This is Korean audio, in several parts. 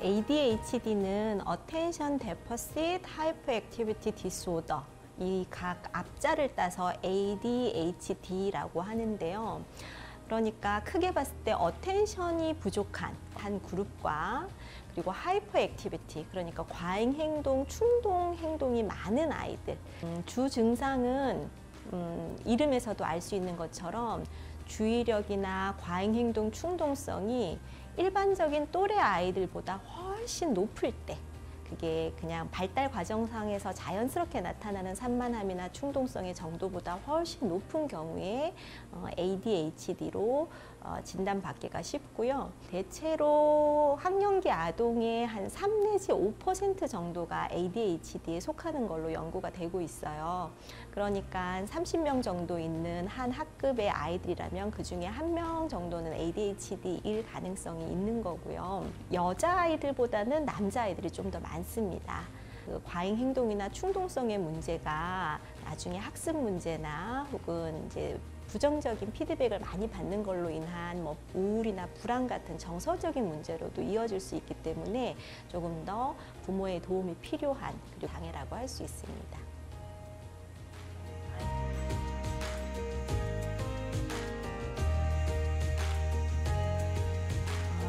ADHD는 Attention Deficit Hyperactivity Disorder, 이 각 앞자를 따서 ADHD라고 하는데요. 그러니까 크게 봤을 때 어텐션이 부족한 한 그룹과 그리고 하이퍼 액티비티, 그러니까 과잉 행동, 충동 행동이 많은 아이들. 주 증상은 이름에서도 알 수 있는 것처럼 주의력이나 과잉 행동 충동성이 일반적인 또래 아이들보다 훨씬 높을 때, 그게 그냥 발달 과정상에서 자연스럽게 나타나는 산만함이나 충동성의 정도보다 훨씬 높은 경우에 ADHD로 진단받기가 쉽고요. 대체로 학령기 아동의 한 3 내지 5% 정도가 ADHD에 속하는 걸로 연구가 되고 있어요. 그러니까 30명 정도 있는 한 학급의 아이들이라면 그 중에 1명 정도는 ADHD일 가능성이 있는 거고요. 여자아이들보다는 남자아이들이 좀 더 많습니다. 그 과잉 행동이나 충동성의 문제가 나중에 학습 문제나 혹은 이제 부정적인 피드백을 많이 받는 걸로 인한 우울이나 불안 같은 정서적인 문제로도 이어질 수 있기 때문에 조금 더 부모의 도움이 필요한 그리고 장애라고 할 수 있습니다.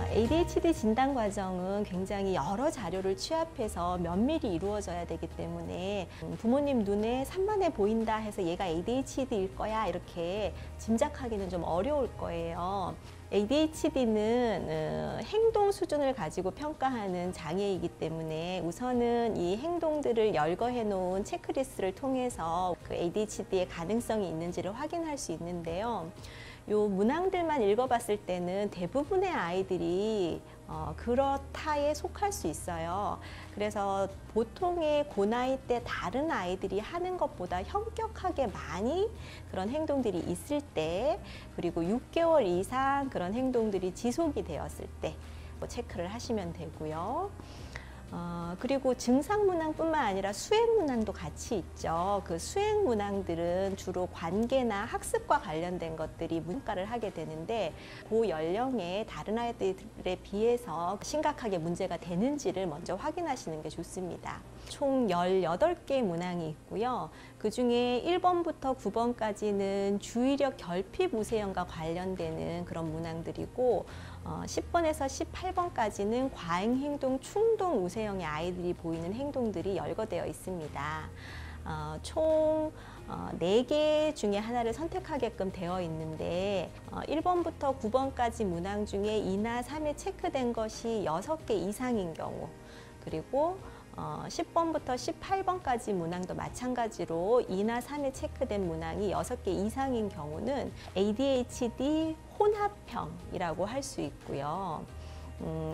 ADHD 진단 과정은 굉장히 여러 자료를 취합해서 면밀히 이루어져야 되기 때문에 부모님 눈에 산만해 보인다 해서 얘가 ADHD일 거야 이렇게 짐작하기는 좀 어려울 거예요. ADHD는 행동 수준을 가지고 평가하는 장애이기 때문에 우선은 이 행동들을 열거해 놓은 체크리스트를 통해서 그 ADHD의 가능성이 있는지를 확인할 수 있는데요. 요 문항들만 읽어봤을 때는 대부분의 아이들이 그렇다에 속할 수 있어요. 그래서 보통의 고나이 때 다른 아이들이 하는 것보다 현격하게 많이 그런 행동들이 있을 때, 그리고 6개월 이상 그런 행동들이 지속이 되었을 때 체크를 하시면 되고요. 그리고 증상 문항뿐만 아니라 수행 문항도 같이 있죠. 그 수행 문항들은 주로 관계나 학습과 관련된 것들이 문과를 하게 되는데 그 연령의 다른 아이들에 비해서 심각하게 문제가 되는지를 먼저 확인하시는 게 좋습니다. 총 18개의 문항이 있고요. 그 중에 1번부터 9번까지는 주의력 결핍 우세형과 관련되는 그런 문항들이고 10번에서 18번까지는 과잉행동 충동 우세형의 아이들이 보이는 행동들이 열거되어 있습니다. 총 4개 중에 하나를 선택하게끔 되어 있는데 1번부터 9번까지 문항 중에 2나 3에 체크된 것이 6개 이상인 경우, 그리고 10번부터 18번까지 문항도 마찬가지로 2나 3에 체크된 문항이 6개 이상인 경우는 ADHD 혼합형이라고 할 수 있고요.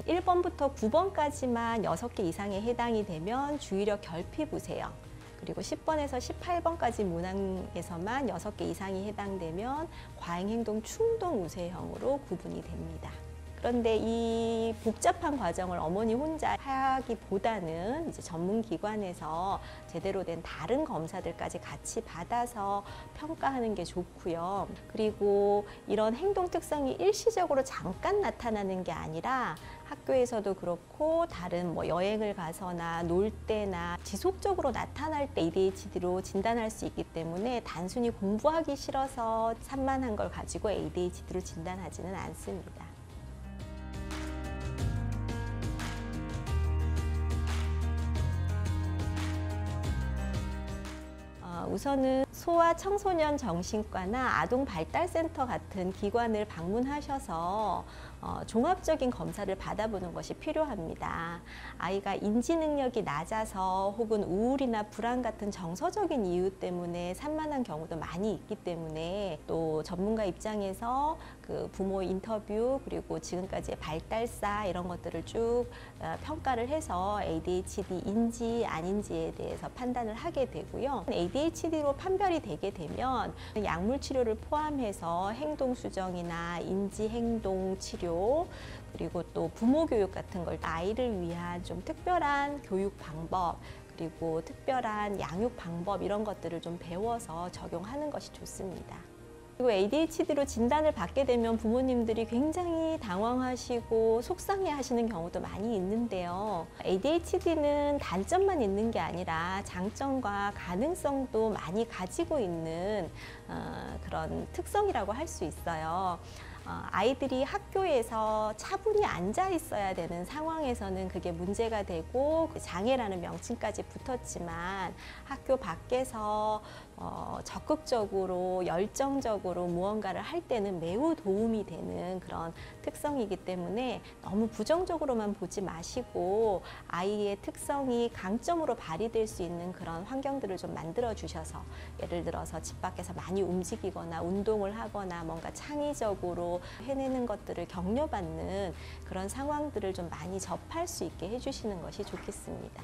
1번부터 9번까지만 6개 이상에 해당이 되면 주의력 결핍 우세형, 그리고 10번에서 18번까지 문항에서만 6개 이상이 해당되면 과잉행동 충동 우세형으로 구분이 됩니다. 그런데 이 복잡한 과정을 어머니 혼자 하기보다는 이제 전문기관에서 제대로 된 다른 검사들까지 같이 받아서 평가하는 게 좋고요. 그리고 이런 행동 특성이 일시적으로 잠깐 나타나는 게 아니라 학교에서도 그렇고 다른 여행을 가서나 놀 때나 지속적으로 나타날 때 ADHD로 진단할 수 있기 때문에 단순히 공부하기 싫어서 산만한 걸 가지고 ADHD로 진단하지는 않습니다. 우선은 소아 청소년 정신과나 아동발달센터 같은 기관을 방문하셔서 종합적인 검사를 받아보는 것이 필요합니다. 아이가 인지 능력이 낮아서 혹은 우울이나 불안 같은 정서적인 이유 때문에 산만한 경우도 많이 있기 때문에, 또 전문가 입장에서 그 부모 인터뷰 그리고 지금까지의 발달사 이런 것들을 쭉 평가를 해서 ADHD인지 아닌지에 대해서 판단을 하게 되고요. ADHD로 판별이 되게 되면 약물 치료를 포함해서 행동 수정이나 인지 행동 치료, 그리고 또 부모 교육 같은 걸 아이를 위한 좀 특별한 교육 방법, 그리고 특별한 양육 방법 이런 것들을 좀 배워서 적용하는 것이 좋습니다. 그리고 ADHD로 진단을 받게 되면 부모님들이 굉장히 당황하시고 속상해 하시는 경우도 많이 있는데요. ADHD는 단점만 있는 게 아니라 장점과 가능성도 많이 가지고 있는 그런 특성이라고 할 수 있어요. 아이들이 학교에서 차분히 앉아 있어야 되는 상황에서는 그게 문제가 되고 장애라는 명칭까지 붙었지만 학교 밖에서 적극적으로 열정적으로 무언가를 할 때는 매우 도움이 되는 그런 특성이기 때문에 너무 부정적으로만 보지 마시고 아이의 특성이 강점으로 발휘될 수 있는 그런 환경들을 좀 만들어 주셔서 예를 들어서 집 밖에서 많이 움직이거나 운동을 하거나 뭔가 창의적으로 해내는 것들을 격려받는 그런 상황들을 좀 많이 접할 수 있게 해주시는 것이 좋겠습니다.